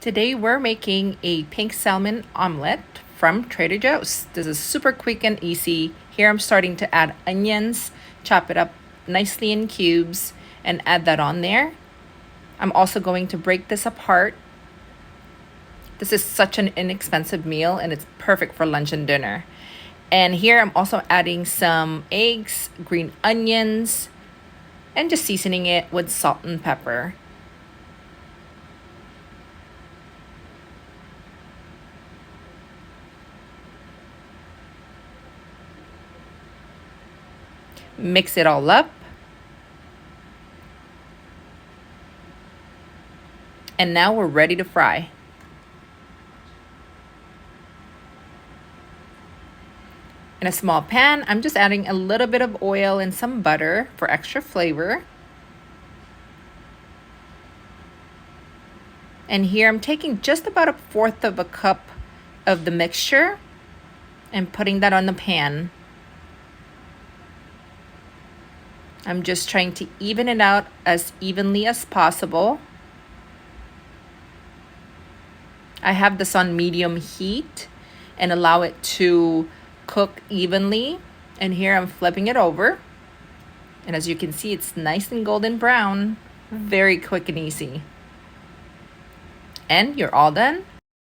Today we're making a pink salmon omelette from Trader Joe's. This is super quick and easy. Here I'm starting to add onions, chop it up nicely in cubes, and add that on there. I'm also going to break this apart. This is such an inexpensive meal and it's perfect for lunch and dinner. And here I'm also adding some eggs, green onions, and just seasoning it with salt and pepper. Mix it all up. And now we're ready to fry. In a small pan, I'm just adding a little bit of oil and some butter for extra flavor. And here I'm taking just about 1/4 of a cup of the mixture and putting that on the pan. I'm just trying to even it out as evenly as possible. I have this on medium heat and allow it to cook evenly. And here I'm flipping it over. And as you can see, it's nice and golden brown. Very quick and easy. And you're all done.